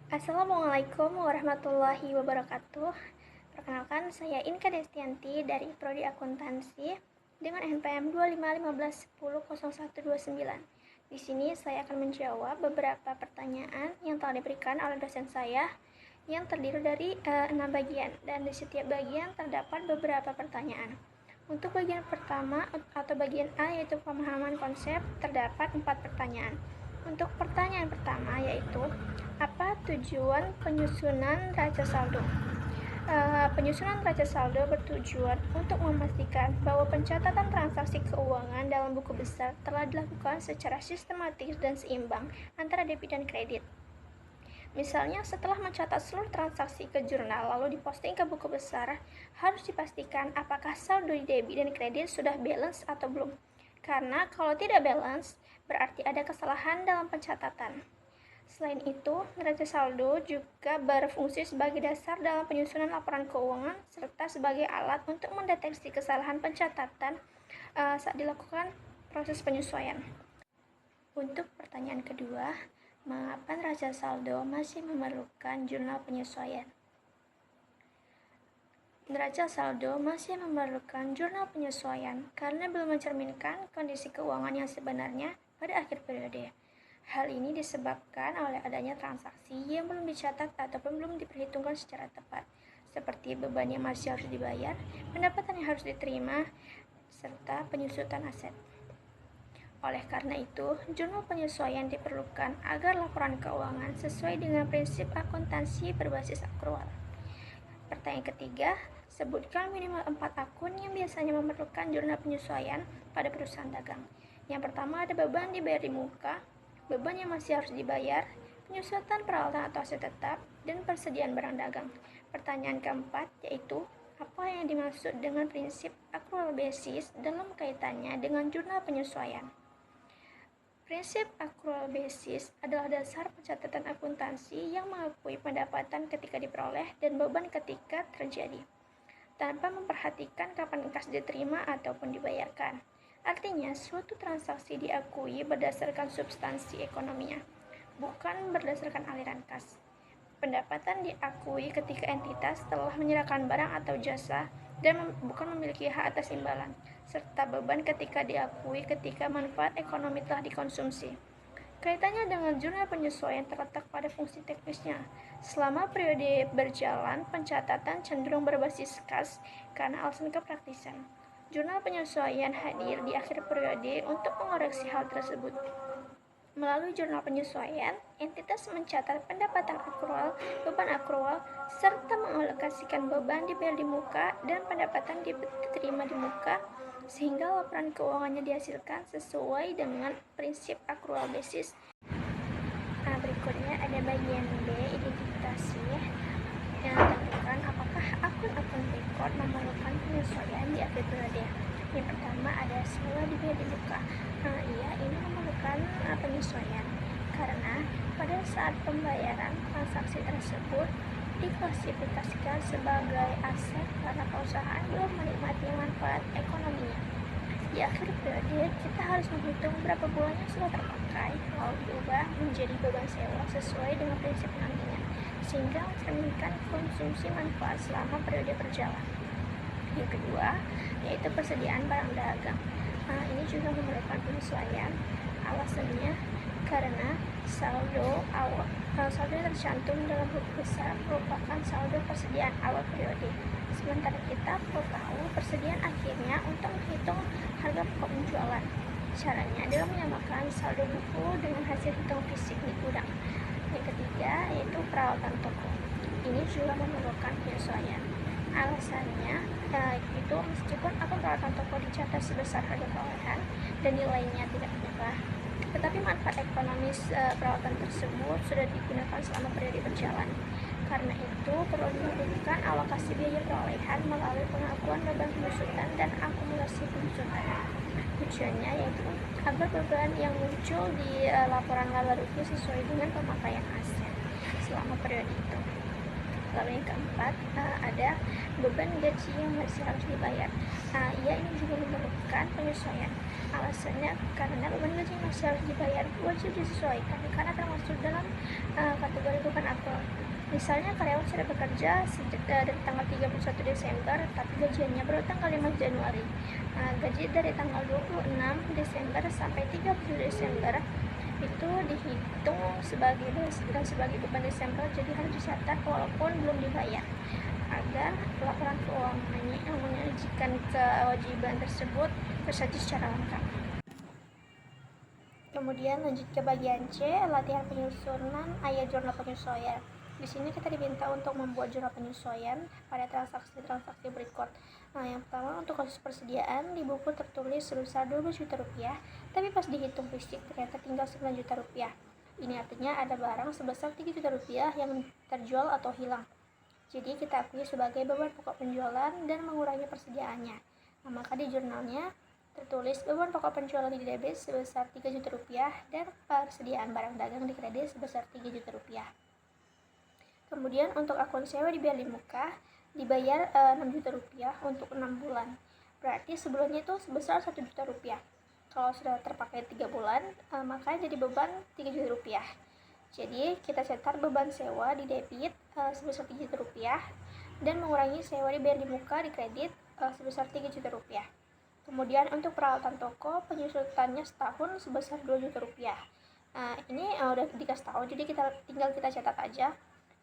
Assalamualaikum warahmatullahi wabarakatuh. Perkenalkan, saya Inka Destianti dari Prodi Akuntansi dengan NPM 251510129. Di sini saya akan menjawab beberapa pertanyaan yang telah diberikan oleh dosen saya yang terdiri dari 6 bagian, dan di setiap bagian terdapat beberapa pertanyaan. Untuk bagian pertama atau bagian A, yaitu pemahaman konsep, terdapat 4 pertanyaan. Untuk pertanyaan pertama yaitu, apa tujuan penyusunan raca saldo? Penyusunan raca saldo bertujuan untuk memastikan bahwa pencatatan transaksi keuangan dalam buku besar telah dilakukan secara sistematis dan seimbang antara debit dan kredit. Misalnya, setelah mencatat seluruh transaksi ke jurnal lalu diposting ke buku besar, harus dipastikan apakah saldo di debit dan kredit sudah balance atau belum. Karena kalau tidak balance, berarti ada kesalahan dalam pencatatan. Selain itu, neraca saldo juga berfungsi sebagai dasar dalam penyusunan laporan keuangan serta sebagai alat untuk mendeteksi kesalahan pencatatan saat dilakukan proses penyesuaian. Untuk pertanyaan kedua, mengapa neraca saldo masih memerlukan jurnal penyesuaian? Neraca saldo masih memerlukan jurnal penyesuaian karena belum mencerminkan kondisi keuangan yang sebenarnya pada akhir periode. Hal ini disebabkan oleh adanya transaksi yang belum dicatat ataupun belum diperhitungkan secara tepat, seperti beban yang masih harus dibayar, pendapatan yang harus diterima, serta penyusutan aset. Oleh karena itu, jurnal penyesuaian diperlukan agar laporan keuangan sesuai dengan prinsip akuntansi berbasis akrual. Pertanyaan ketiga, sebutkan minimal 4 akun yang biasanya memerlukan jurnal penyesuaian pada perusahaan dagang. Yang pertama ada beban dibayar di muka, beban yang masih harus dibayar, penyusutan peralatan atau aset tetap, dan persediaan barang dagang. Pertanyaan keempat yaitu, apa yang dimaksud dengan prinsip accrual basis dalam kaitannya dengan jurnal penyesuaian? Prinsip accrual basis adalah dasar pencatatan akuntansi yang mengakui pendapatan ketika diperoleh dan beban ketika terjadi, tanpa memperhatikan kapan kas diterima ataupun dibayarkan. Artinya, suatu transaksi diakui berdasarkan substansi ekonominya, bukan berdasarkan aliran kas. Pendapatan diakui ketika entitas telah menyerahkan barang atau jasa dan bukan memiliki hak atas imbalan, serta beban ketika diakui ketika manfaat ekonomi telah dikonsumsi. Kaitannya dengan jurnal penyesuaian terletak pada fungsi teknisnya. Selama periode berjalan, pencatatan cenderung berbasis kas karena alasan kepraktisan. Jurnal penyesuaian hadir di akhir periode untuk mengoreksi hal tersebut. Melalui jurnal penyesuaian, entitas mencatat pendapatan akrual, beban akrual, serta mengalokasikan beban dibayar di muka dan pendapatan diterima di muka, sehingga laporan keuangannya dihasilkan sesuai dengan prinsip accrual basis. Berikutnya ada bagian B, identifikasi, yang tentukan apakah akun-akun record memerlukan penyesuaian di akhir periode. Yang pertama ada semula dibayar di muka. Iya, ini memerlukan penyesuaian karena pada saat pembayaran transaksi tersebut diklasifikasikan sebagai aset karena perusahaan belum menikmati manfaat ekonominya. Di akhir periode, kita harus menghitung berapa bulan yang sudah terpakai, lalu diubah menjadi beban sewa sesuai dengan prinsip nantinya, sehingga mencerminkan konsumsi manfaat selama periode berjalan. Yang kedua, yaitu persediaan barang dagang. Ini juga memerlukan penyesuaian. Alasannya karena saldo yang tercantum dalam buku besar merupakan saldo persediaan awal periode. Sementara kita perlu tahu persediaan akhirnya untuk menghitung harga pokok penjualan. Caranya adalah menyamakan saldo buku dengan hasil hitung fisik di gudang. Yang ketiga yaitu peralatan toko. Ini juga memerlukan penyesuaian. Alasannya itu meskipun akun peralatan toko dicatat sebesar harga perolehan dan nilainya tidak berubah, tetapi manfaat ekonomis peralatan tersebut sudah digunakan selama periode berjalan. Karena itu perlu dilakukan alokasi biaya perolehan melalui pengakuan beban penyusutan dan akumulasi penyusutan. Tujuannya yaitu agar beban yang muncul di laporan laba rugi sesuai dengan pemakaian aset selama periode itu. Lalu yang keempat ada beban gaji yang masih harus dibayar. Ini juga memerlukan penyesuaian. Alasannya karena beban gaji masih harus dibayar wajib disesuaikan karena termasuk dalam kategori beban akrual. Misalnya karyawan sudah bekerja dari tanggal 31 Desember, tapi gajiannya baru tanggal 5 Januari. Nah, gaji dari tanggal 26 Desember sampai 30 Desember itu dihitung sebagai beban Desember, jadi harus dicatat walaupun belum dibayar, agar laporan keuangannya yang menyajikan kewajiban tersebut tersaji secara lengkap. Kemudian lanjut ke bagian C, latihan penyusunan ayat jurnal penyesuaian. Di sini kita diminta untuk membuat jurnal penyesuaian pada transaksi-transaksi berikut. Nah, yang pertama untuk kasus persediaan, di buku tertulis sebesar 12 juta rupiah, tapi pas dihitung fisik ternyata tinggal 9 juta rupiah. Ini artinya ada barang sebesar 3 juta rupiah yang terjual atau hilang. Jadi kita akui sebagai beban pokok penjualan dan mengurangi persediaannya. Nah, maka di jurnalnya tertulis beban pokok penjualan di debit sebesar 3 juta rupiah dan persediaan barang dagang di kredit sebesar 3 juta rupiah. Kemudian untuk akun sewa dibayar di muka dibayar 6 juta rupiah untuk 6 bulan. Berarti sebelumnya itu sebesar 1 juta rupiah. Kalau sudah terpakai 3 bulan, maka jadi beban 3 juta rupiah. Jadi kita cetak beban sewa di debit sebesar 3 juta rupiah dan mengurangi sewa dibayar di muka di kredit sebesar 3 juta rupiah. Kemudian untuk peralatan toko, penyusutannya setahun sebesar 2 juta rupiah. Ini udah dikasih tahu, jadi tinggal kita catat aja.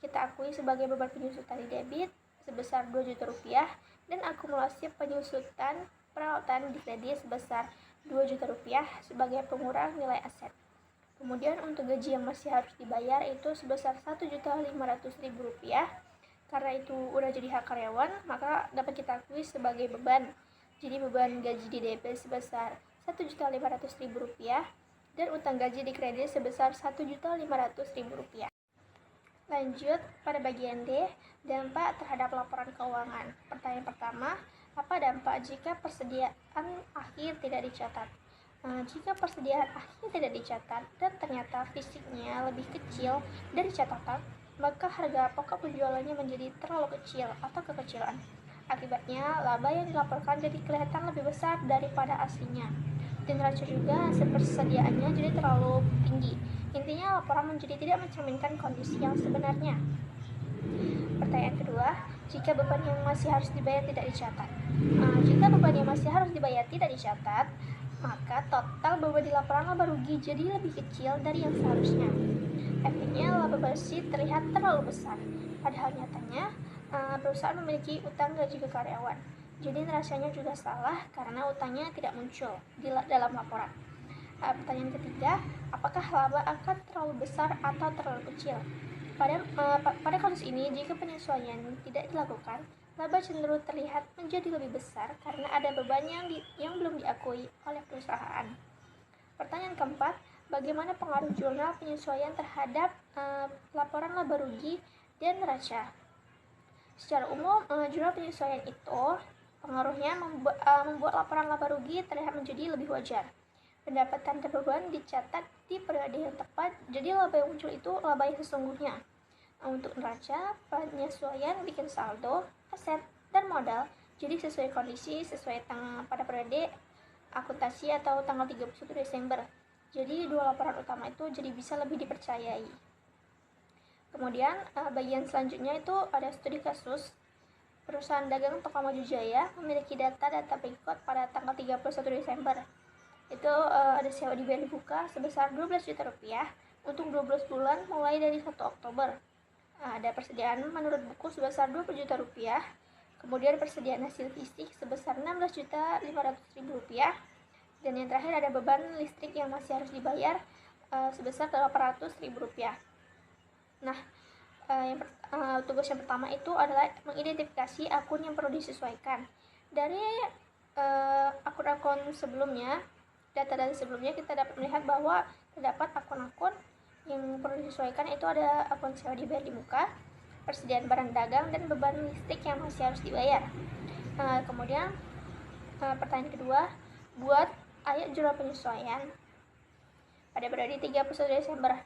Kita akui sebagai beban penyusutan di debit sebesar 2 juta rupiah dan akumulasi penyusutan peralatan di kredit sebesar 2 juta rupiah sebagai pengurang nilai aset. Kemudian untuk gaji yang masih harus dibayar itu sebesar 1.500.000 rupiah. Karena itu udah jadi hak karyawan, maka dapat kita akui sebagai beban. Jadi beban gaji di debit sebesar 1.500.000 rupiah dan utang gaji di kredit sebesar 1.500.000 rupiah. Lanjut pada bagian D, dampak terhadap laporan keuangan. Pertanyaan pertama, apa dampak jika persediaan akhir tidak dicatat? Jika persediaan akhir tidak dicatat dan ternyata fisiknya lebih kecil dari catatan, maka harga pokok penjualannya menjadi terlalu kecil atau kekecilan. Akibatnya, laba yang dilaporkan jadi kelihatan lebih besar daripada aslinya. Dan neraca juga hasil persediaannya jadi terlalu tinggi. Intinya, laporan menjadi tidak mencerminkan kondisi yang sebenarnya. Pertanyaan kedua, jika beban yang masih harus dibayar tidak dicatat. Jika beban yang masih harus dibayar tidak dicatat, maka total beban di laporan laba rugi jadi lebih kecil dari yang seharusnya. Efeknya laba bersih terlihat terlalu besar, padahal nyatanya perusahaan memiliki utang gaji ke karyawan. Jadi neracanya juga salah karena utangnya tidak muncul dalam laporan. Pertanyaan ketiga, apakah laba akan terlalu besar atau terlalu kecil? Pada kasus ini, jika penyesuaian tidak dilakukan, laba cenderung terlihat menjadi lebih besar karena ada beban yang belum diakui oleh perusahaan. Pertanyaan keempat, bagaimana pengaruh jurnal penyesuaian terhadap laporan laba rugi dan neraca? Secara umum, jurnal penyesuaian itu pengaruhnya membuat laporan laba rugi terlihat menjadi lebih wajar. Pendapatan terbeban dicatat di periode yang tepat, jadi laba yang muncul itu laba yang sesungguhnya. Untuk neraca, penyesuaian bikin saldo, aset, dan modal jadi sesuai kondisi, sesuai pada periode akuntansi atau tanggal 31 Desember. Jadi dua laporan utama itu jadi bisa lebih dipercayai. Kemudian bagian selanjutnya itu ada studi kasus. Perusahaan dagang Toko Maju Jaya memiliki data berikut pada tanggal 31 Desember. Itu ada sewa dibayar dibuka sebesar 12 juta rupiah untuk 12 bulan mulai dari 1 Oktober. Ada persediaan menurut buku sebesar 20 juta rupiah, kemudian persediaan hasil fisik sebesar 16.500.000 rupiah, dan yang terakhir ada beban listrik yang masih harus dibayar sebesar 800.000 rupiah. Nah, tugas yang pertama itu adalah mengidentifikasi akun yang perlu disesuaikan. Dari akun-akun sebelumnya, data-data sebelumnya kita dapat melihat bahwa terdapat akun-akun yang perlu disesuaikan, itu ada akun sewa dibayar di muka, persediaan barang dagang, dan beban listrik yang masih harus dibayar. Kemudian pertanyaan kedua, buat ayat jurnal penyesuaian pada periode 31 Desember.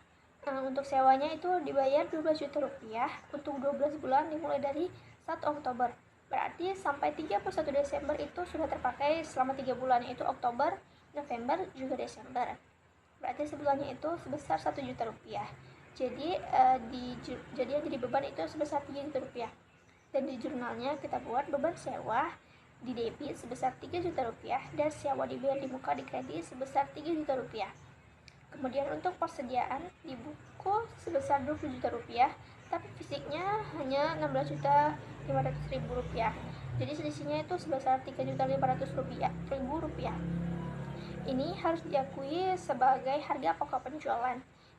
Untuk sewanya itu dibayar 12 juta rupiah untuk 12 bulan dimulai dari 1 Oktober. Berarti sampai 31 Desember itu sudah terpakai selama 3 bulan, yaitu Oktober, November, juga Desember. Berarti sebulannya itu sebesar 1 juta rupiah. Jadi yang jadi beban itu sebesar 3 juta rupiah. Dan di jurnalnya kita buat beban sewa di debit sebesar 3 juta rupiah dan sewa dibayar di muka di kredit sebesar 3 juta rupiah. Kemudian untuk persediaan di buku sebesar 20 juta rupiah, tapi fisiknya hanya 16.500.000 rupiah. Jadi selisihnya itu sebesar 3.500.000 rupiah. Ini harus diakui sebagai harga pokok penjualan.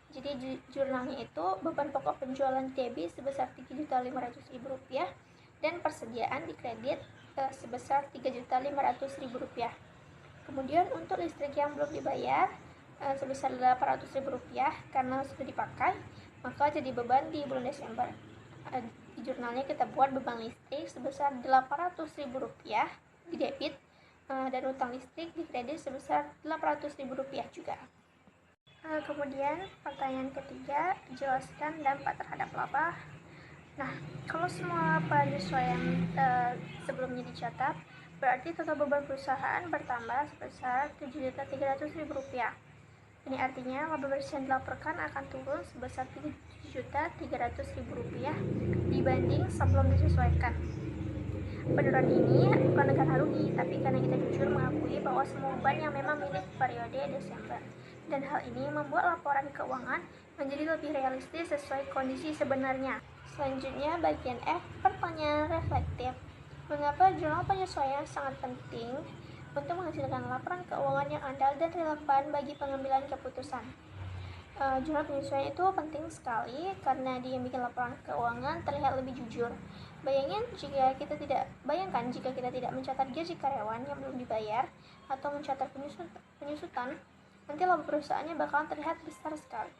Jadi jurnalnya itu beban pokok penjualan debit sebesar 3.500.000 rupiah dan persediaan di kredit sebesar 3.500.000 rupiah. Kemudian untuk listrik yang belum dibayar sebesar 800.000 rupiah karena sudah dipakai, maka jadi beban di bulan Desember. Di jurnalnya kita buat beban listrik sebesar 800.000 rupiah di debit dan utang listrik di kredit sebesar 800.000 rupiah juga. Kemudian pertanyaan ketiga, jelaskan dampak terhadap laba. Nah, kalau semua penyesuaian sebelumnya dicatat, berarti total beban perusahaan bertambah sebesar 7.300.000 rupiah. Ini artinya laba bersih yang dilaporkan akan turun sebesar 7.300.000 rupiah dibanding sebelum disesuaikan. Penurunan ini bukan karena rugi, tapi karena kita jujur mengakui bahwa semua beban yang memang milik periode Desember. Dan hal ini membuat laporan keuangan menjadi lebih realistis sesuai kondisi sebenarnya. Selanjutnya bagian F, pertanyaan reflektif. Mengapa jurnal penyesuaian sangat penting untuk menghasilkan laporan keuangan yang andal dan relevan bagi pengambilan keputusan? Jurnal penyesuaian itu penting sekali karena dia bikin laporan keuangan terlihat lebih jujur. Bayangkan jika kita tidak mencatat gaji karyawan yang belum dibayar atau mencatat penyusutan, nanti laba perusahaannya bakalan terlihat besar sekali.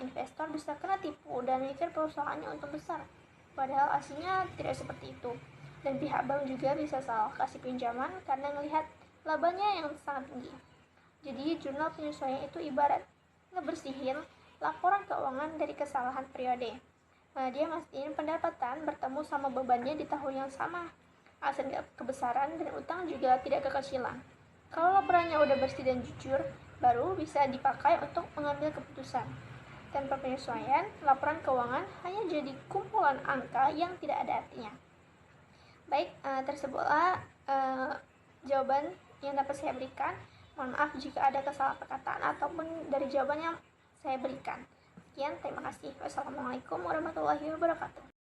Investor bisa kena tipu dan mikir perusahaannya untung besar, padahal aslinya tidak seperti itu. Dan pihak bank juga bisa salah kasih pinjaman karena melihat labanya yang sangat tinggi. Jadi jurnal penyesuaian itu ibarat ngebersihin laporan keuangan dari kesalahan periode. Dia mastiin pendapatan bertemu sama bebannya di tahun yang sama. Aset kebesaran dan utang juga tidak kekecilan. Kalau laporannya udah bersih dan jujur, baru bisa dipakai untuk mengambil keputusan. Tanpa penyesuaian, laporan keuangan hanya jadi kumpulan angka yang tidak ada artinya. Baik, tersebutlah jawaban yang dapat saya berikan. Mohon maaf jika ada kesalahan perkataan ataupun dari jawaban yang saya berikan. Sekian, terima kasih. Wassalamualaikum warahmatullahi wabarakatuh.